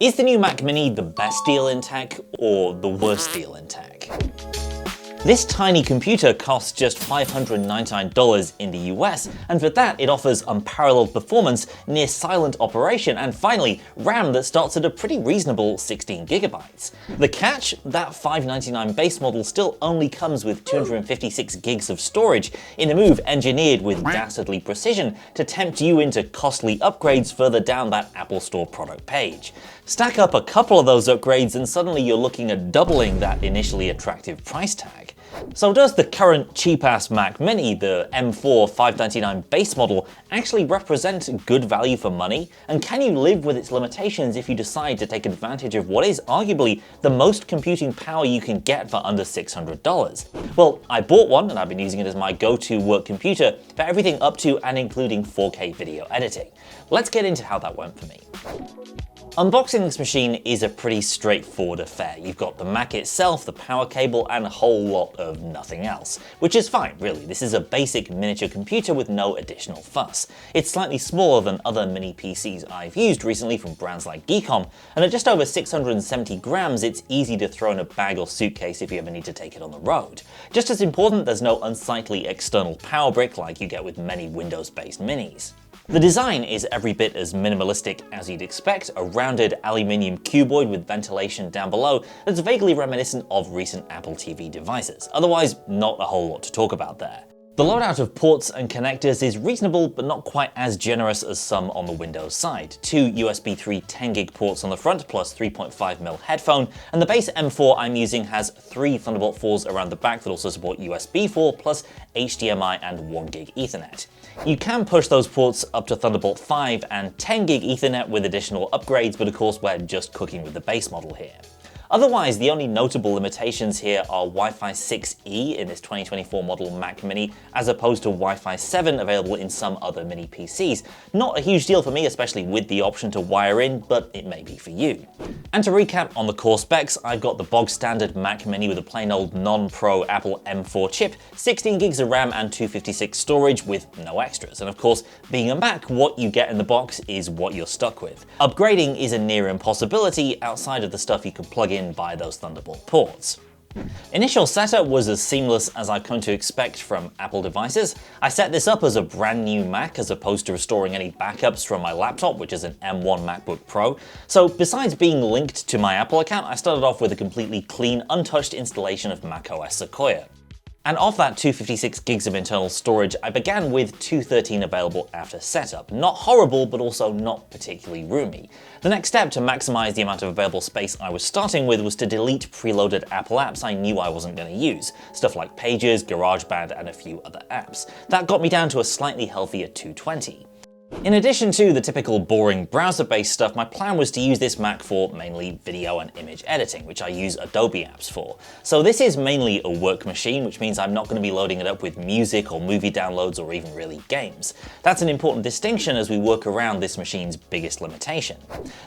Is the new Mac Mini the best deal in tech or the worst deal in tech? This tiny computer costs just $599 in the US, and for that it offers unparalleled performance, near silent operation, and finally, RAM that starts at a pretty reasonable 16GB. The catch? That $599 base model still only comes with 256 gigs of storage, in a move engineered with dastardly precision to tempt you into costly upgrades further down that Apple Store product page. Stack up a couple of those upgrades and suddenly you're looking at doubling that initially attractive price tag. So does the current cheap-ass Mac Mini, the M4 $599 base model, actually represent good value for money? And can you live with its limitations if you decide to take advantage of what is arguably the most computing power you can get for under $600? Well, I bought one and I've been using it as my go-to work computer for everything up to and including 4K video editing. Let's get into how that went for me. Unboxing this machine is a pretty straightforward affair. You've got the Mac itself, the power cable, and a whole lot of nothing else. Which is fine, really. This is a basic miniature computer with no additional fuss. It's slightly smaller than other mini PCs I've used recently from brands like Geekom, and at just over 670 grams, it's easy to throw in a bag or suitcase if you ever need to take it on the road. Just as important, there's no unsightly external power brick like you get with many Windows-based minis. The design is every bit as minimalistic as you'd expect, a rounded aluminium cuboid with ventilation down below that's vaguely reminiscent of recent Apple TV devices. Otherwise, not a whole lot to talk about there. The loadout of ports and connectors is reasonable but not quite as generous as some on the Windows side. Two USB 3 10GB ports on the front plus 3.5mm headphone, and the base M4 I'm using has 3 Thunderbolt 4s around the back that also support USB 4 plus HDMI and 1GB Ethernet. You can push those ports up to Thunderbolt 5 and 10GB Ethernet with additional upgrades, but of course we're just cooking with the base model here. Otherwise, the only notable limitations here are Wi-Fi 6E in this 2024 model Mac Mini, as opposed to Wi-Fi 7 available in some other mini PCs. Not a huge deal for me, especially with the option to wire in, but it may be for you. And to recap on the core specs, I've got the bog standard Mac Mini with a plain old non-pro Apple M4 chip, 16 gigs of RAM and 256 storage with no extras. And of course, being a Mac, what you get in the box is what you're stuck with. Upgrading is a near impossibility outside of the stuff you can plug in by those Thunderbolt ports. Initial setup was as seamless as I've come to expect from Apple devices. I set this up as a brand new Mac as opposed to restoring any backups from my laptop, which is an M1 MacBook Pro. So besides being linked to my Apple account, I started off with a completely clean, untouched installation of macOS Sequoia. And of that 256 gigs of internal storage, I began with 213 available after setup. Not horrible, but also not particularly roomy. The next step to maximize the amount of available space I was starting with was to delete preloaded Apple apps I knew I wasn't going to use. Stuff like Pages, GarageBand, and a few other apps. That got me down to a slightly healthier 220. In addition to the typical boring browser-based stuff, my plan was to use this Mac for mainly video and image editing, which I use Adobe apps for. So this is mainly a work machine, which means I'm not going to be loading it up with music or movie downloads or even really games. That's an important distinction as we work around this machine's biggest limitation.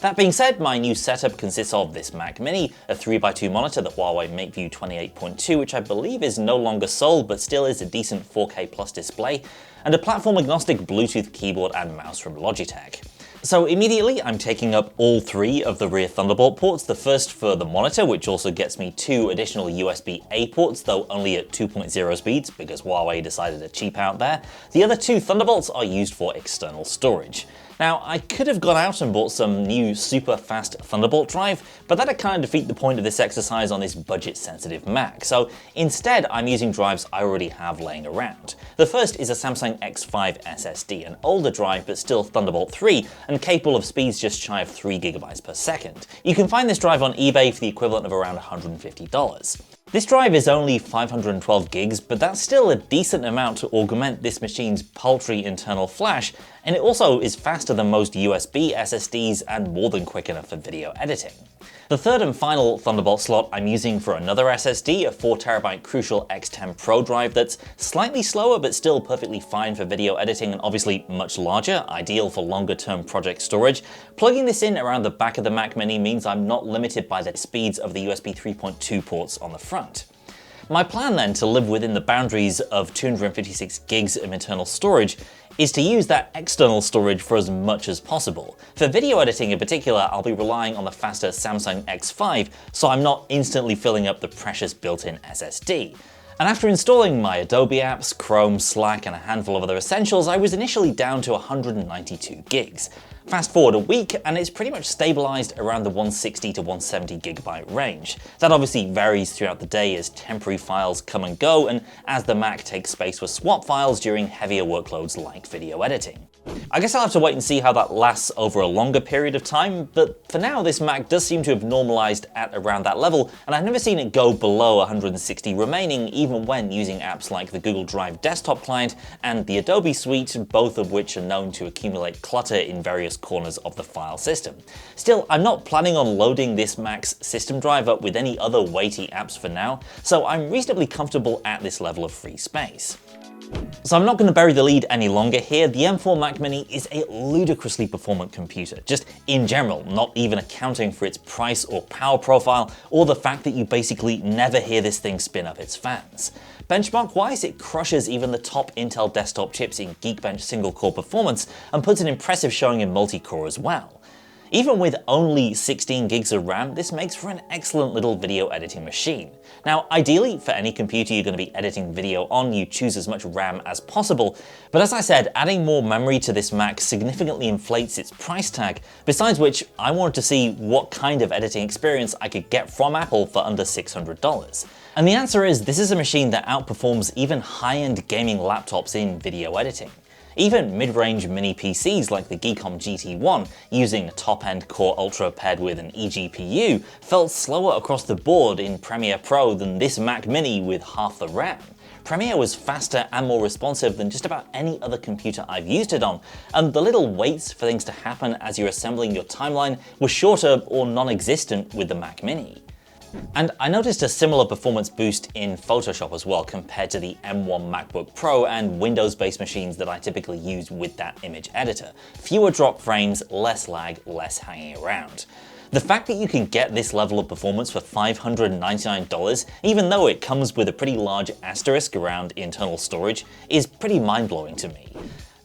That being said, my new setup consists of this Mac Mini, a 3x2 monitor, the Huawei MateView 28.2, which I believe is no longer sold but still is a decent 4K plus display, and a platform-agnostic Bluetooth keyboard and mouse from Logitech. So immediately I'm taking up all 3 of the rear Thunderbolt ports, the first for the monitor, which also gets me 2 additional USB-A ports, though only at 2.0 speeds because Huawei decided to cheap out there. The other 2 Thunderbolts are used for external storage. Now, I could have gone out and bought some new super fast Thunderbolt drive, but that'd kind of defeat the point of this exercise on this budget-sensitive Mac, so instead I'm using drives I already have laying around. The first is a Samsung X5 SSD, an older drive but still Thunderbolt 3 and capable of speeds just shy of 3GB per second. You can find this drive on eBay for the equivalent of around $150. This drive is only 512 gigs, but that's still a decent amount to augment this machine's paltry internal flash, and it also is faster than most USB SSDs and more than quick enough for video editing. The third and final Thunderbolt slot I'm using for another SSD, a 4TB Crucial X10 Pro drive that's slightly slower but still perfectly fine for video editing and obviously much larger, ideal for longer term project storage. Plugging this in around the back of the Mac Mini means I'm not limited by the speeds of the USB 3.2 ports on the front. My plan then to live within the boundaries of 256 gigs of internal storage is to use that external storage for as much as possible. For video editing in particular, I'll be relying on the faster Samsung X5, so I'm not instantly filling up the precious built-in SSD. And after installing my Adobe apps, Chrome, Slack, and a handful of other essentials, I was initially down to 192 gigs. Fast forward a week and it's pretty much stabilized around the 160 to 170 gigabyte range. That obviously varies throughout the day as temporary files come and go and as the Mac takes space for swap files during heavier workloads like video editing. I guess I'll have to wait and see how that lasts over a longer period of time, but for now this Mac does seem to have normalized at around that level, and I've never seen it go below 160 remaining even when using apps like the Google Drive desktop client and the Adobe Suite, both of which are known to accumulate clutter in various corners of the file system. Still, I'm not planning on loading this Mac's system drive up with any other weighty apps for now, so I'm reasonably comfortable at this level of free space. So I'm not going to bury the lead any longer here. The M4 Mac Mini is a ludicrously performant computer, just in general, not even accounting for its price or power profile, or the fact that you basically never hear this thing spin up its fans. Benchmark-wise, it crushes even the top Intel desktop chips in Geekbench single-core performance and puts an impressive showing in multi-core as well. Even with only 16 gigs of RAM, this makes for an excellent little video editing machine. Now, ideally, for any computer you're going to be editing video on, you choose as much RAM as possible, but as I said, adding more memory to this Mac significantly inflates its price tag, besides which I wanted to see what kind of editing experience I could get from Apple for under $600. And the answer is, this is a machine that outperforms even high-end gaming laptops in video editing. Even mid-range mini PCs like the Geekom GT1, using a top-end Core Ultra paired with an eGPU, felt slower across the board in Premiere Pro than this Mac Mini with half the RAM. Premiere was faster and more responsive than just about any other computer I've used it on, and the little waits for things to happen as you're assembling your timeline were shorter or non-existent with the Mac Mini. And I noticed a similar performance boost in Photoshop as well compared to the M1 MacBook Pro and Windows-based machines that I typically use with that image editor. Fewer drop frames, less lag, less hanging around. The fact that you can get this level of performance for $599, even though it comes with a pretty large asterisk around internal storage, is pretty mind-blowing to me.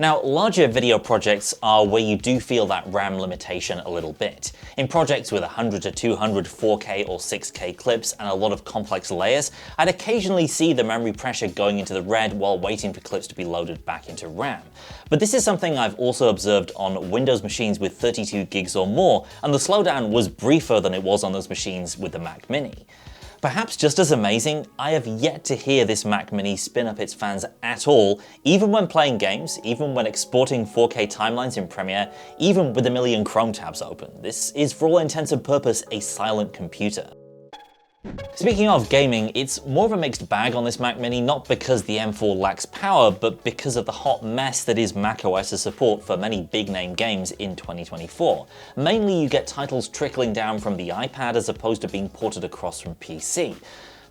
Now, larger video projects are where you do feel that RAM limitation a little bit. In projects with 100 to 200 4K or 6K clips and a lot of complex layers, I'd occasionally see the memory pressure going into the red while waiting for clips to be loaded back into RAM. But this is something I've also observed on Windows machines with 32 gigs or more, and the slowdown was briefer than it was on those machines with the Mac Mini. Perhaps just as amazing, I have yet to hear this Mac Mini spin up its fans at all, even when playing games, even when exporting 4K timelines in Premiere, even with a million Chrome tabs open. This is for all intents and purposes a silent computer. Speaking of gaming, it's more of a mixed bag on this Mac Mini, not because the M4 lacks power, but because of the hot mess that is macOS's support for many big-name games in 2024. Mainly you get titles trickling down from the iPad as opposed to being ported across from PC.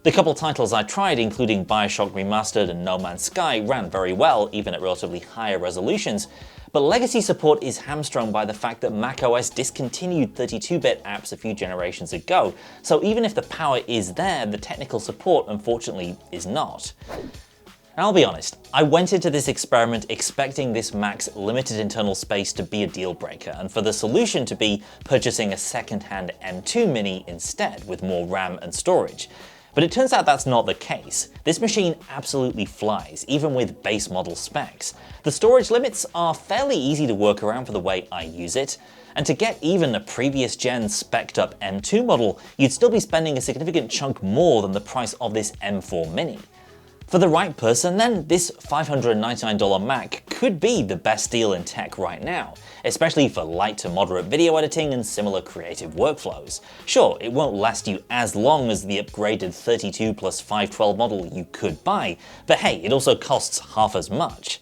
The couple titles I tried, including BioShock Remastered and No Man's Sky, ran very well, even at relatively higher resolutions, but legacy support is hamstrung by the fact that macOS discontinued 32-bit apps a few generations ago, so even if the power is there, the technical support unfortunately is not. And I'll be honest, I went into this experiment expecting this Mac's limited internal space to be a deal breaker, and for the solution to be purchasing a second-hand M2 Mini instead with more RAM and storage. But it turns out that's not the case. This machine absolutely flies, even with base model specs. The storage limits are fairly easy to work around for the way I use it, and to get even a previous gen spec'd up M2 model, you'd still be spending a significant chunk more than the price of this M4 Mini. For the right person, then, this $599 Mac could be the best deal in tech right now, especially for light to moderate video editing and similar creative workflows. Sure, it won't last you as long as the upgraded 32 plus 512 model you could buy, but hey, it also costs half as much.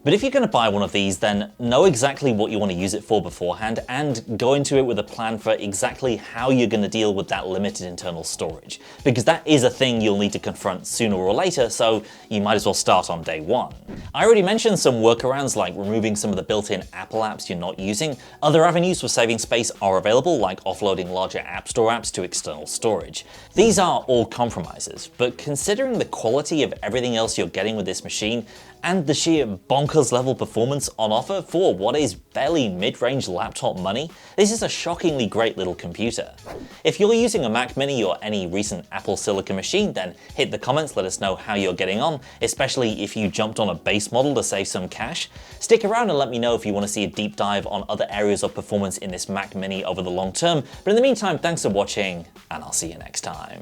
But if you're going to buy one of these, then know exactly what you want to use it for beforehand and go into it with a plan for exactly how you're going to deal with that limited internal storage, because that is a thing you'll need to confront sooner or later, so you might as well start on day one. I already mentioned some workarounds like removing some of the built-in Apple apps you're not using. Other avenues for saving space are available, like offloading larger App Store apps to external storage. These are all compromises, but considering the quality of everything else you're getting with this machine, and the sheer bonkers level performance on offer for what is barely mid-range laptop money, this is a shockingly great little computer. If you're using a Mac Mini or any recent Apple Silicon machine, then hit the comments, let us know how you're getting on, especially if you jumped on a base model to save some cash. Stick around and let me know if you want to see a deep dive on other areas of performance in this Mac Mini over the long term. But in the meantime, thanks for watching, and I'll see you next time.